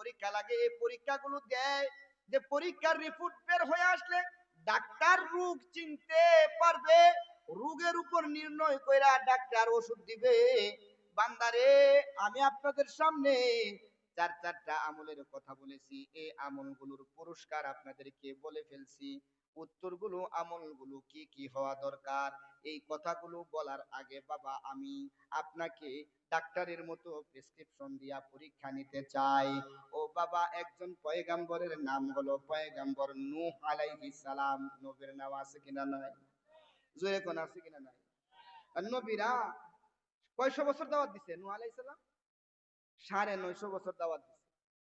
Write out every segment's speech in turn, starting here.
পরীক্ষা লাগে, এই পরীক্ষাগুলো দেয়, যে পরীক্ষার রিপোর্ট বের হয়ে আসলে ডাক্তার রোগ চিনতে পারবে, রোগের উপর নির্ণয় কইরা ডাক্তার ওষুধ দিবে। বান্দারে, আমি আপনাদের সামনে চারটা আমলের কথা বলেছি, এই আমলগুলোর পুরস্কার আপনাদেরকে বলে ফেলছি। উত্তরগুলো, আমলগুলো কি কি হওয়া দরকার, এই কথাগুলো বলার আগে বাবা আমি আপনাকে ডাক্তারের মতো প্রেসক্রিপশন দিয়া পরীক্ষা নিতে চাই। ও বাবা, একজন পয়গাম্বরের নাম হলো পয়গাম্বর নূহ আলাইহিস সালাম। নবীর নাম আছে কিনা নাই? জোরে কোন আছে কিনা নাই? আর নবীরা কয়শো বছর দাওয়াত দিছে? নূহ আলাইহিস সালাম 950 বছর দাওয়াত দিছে।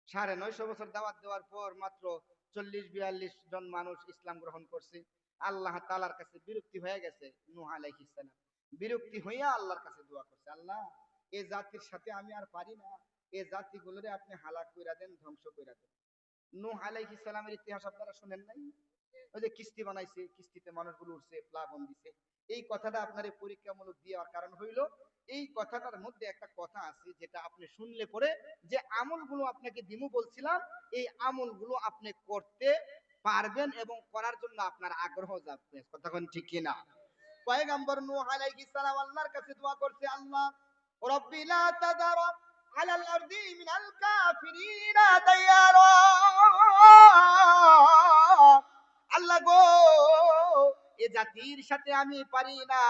950 বছর দাওয়াত দেওয়ার পর মাত্র 40-42 জন মানুষ ইসলাম গ্রহণ করছে। আল্লাহ তাআলার কাছে বিরক্তি হয়ে গেছে নূহ আলাইহিস সালাম। বিরক্তি হইয়া আল্লাহর কাছে দোয়া করছে, আল্লাহ এই জাতির সাথে আমি আর পারি না, এই জাতিগুলোরে আপনি হালাক কইরা দেন, ধ্বংস কইরা দেন। নূহ আলাইহিস সালামের ইতিহাস আপনারা শুনেন নাই? ওই যে কিস্তি বানাইছে, কিস্তিতে মানুষগুলো উঠছে, প্লাবন দিছে। এই কথাটা আপনার পরীক্ষামূলক দেওয়ার কারণ হইল, এই কথাটার মধ্যে একটা কথা আছে যেটা আপনি শুনলে পরে যে আমলগুলো আপনাকে দিমু বলছিলাম, এই আমলগুলো আপনি করতে পারবেন এবং করার জন্য আপনার আগ্রহ যাবে। কথা কোন ঠিক কিনা? পয়গম্বর নূহ আলাইহিস সালাম আল্লাহর কাছে দোয়া করছে, আল্লাহ রাব্বি লা তাযার আলাল আরদি মিনাল কাফিরিনা দায়ারা। আল্লাহ গো, এ জাতির সাথে আমি পারি না,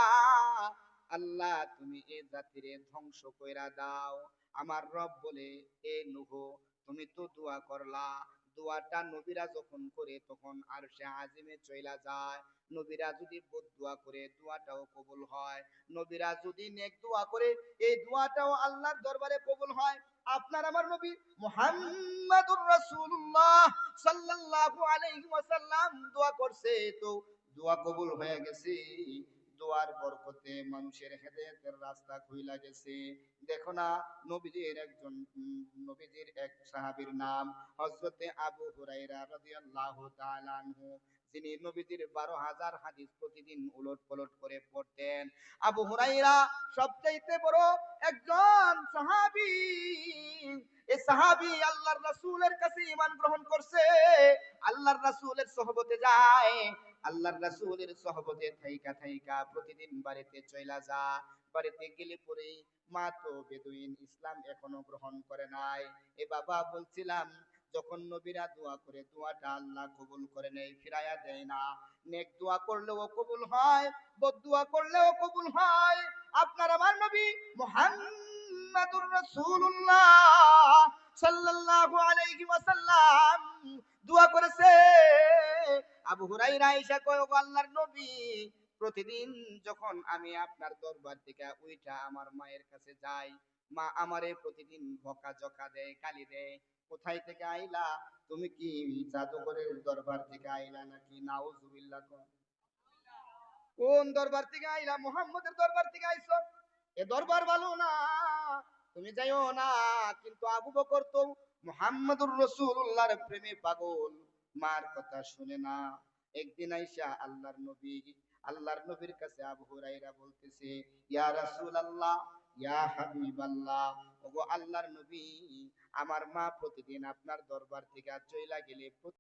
আল্লাহ তুমি এ জাতির ধ্বংস কইরা দাও। আমার রব বলে, এ নূহ তুমি তো দোয়া করলা, দোয়াটা নবীরা যখন করে তখন আরশে আজিমে চইলা যায়। নবীরা যদি বদদুয়া করে দোয়াটাও কবুল হয়, নবীরা যদি নেক দোয়া করে এই দোয়াটাও আল্লাহর দরবারে কবুল হয়। আপনার আমার নবী মুহাম্মাদুর রাসূলুল্লাহ সাল্লাল্লাহু আলাইহি ওয়াসাল্লাম দোয়া করছে, তো দোয়া কবুল হয়ে গেছে। দোয়ার বরকতে মানুষের হেদায়েতের রাস্তা খুইলা গেছে। দেখো না, নবীজির এক সাহাবীর নাম হযরতে আবু হুরায়রা রাদিয়াল্লাহু তাআলা আনহু, যিনি নবীজির 12,000 হাদিস প্রতিদিন উলট-পালট করে পড়তেন। আবু হুরায়রা সবচাইতে বড় একজন সাহাবী। এই সাহাবী আল্লাহর রাসূলের কাছে ঈমান গ্রহণ করছে, আল্লাহর রাসূলের সোহবতে যায়, আল্লাহর রাসূলের সোহবতে থাইকা থাইকা প্রতিদিন বাড়িতে চইলা যা। বাড়িতে গেলে পরে মা তো বেদুইন, ইসলাম এখনো গ্রহণ করে নাই। এ বাবা বলছিলাম, যখন নবীরা দোয়া করে দোয়াটা আল্লাহ কবুল করে নেই, ফিরাইয়া দেয় না। নেক দোয়া করলেও কবুল হয়, বদদুয়া করলেও কবুল হয়। আপনার আমার নবী মুহাম্মাদুর রাসূলুল্লাহ সাল্লাল্লাহু আলাইহি ওয়াসাল্লাম দোয়া করেছে। আবু হুরায়রা আয়েশা কয়, ওগো আল্লাহর নবী, প্রতিদিন যখন আমি আপনার দরবার থেকে উইঠা আমার মায়ের কাছে যাই, মা আমারে প্রতিদিন বকাঝকা দেয়, গালি দেয়। কোথায় থেকে আইলা? তুমি কি জাদুঘরের দরবার থেকে আইলা নাকি? নাউজুবিল্লাহ। কোন দরবার থেকে আইলা? মুহাম্মদের দরবার থেকে আইছো। এ দরবার ভালো না, তুমি যাইও না। কিন্তু আবু বকর তো মুহাম্মদুর রাসূলুল্লাহর প্রেমে পাগল, মার কথা শুনে না। একদিন আইসা আল্লাহর নবীর কাছে আবু হুরায়রা বলতেছে, ইয়া রাসূলুল্লাহ, ইয়া হাবিবাল্লাহ, ওগো আল্লাহর নবী, আমার মা প্রতিদিন আপনার দরবার থেকে চইলা গেলে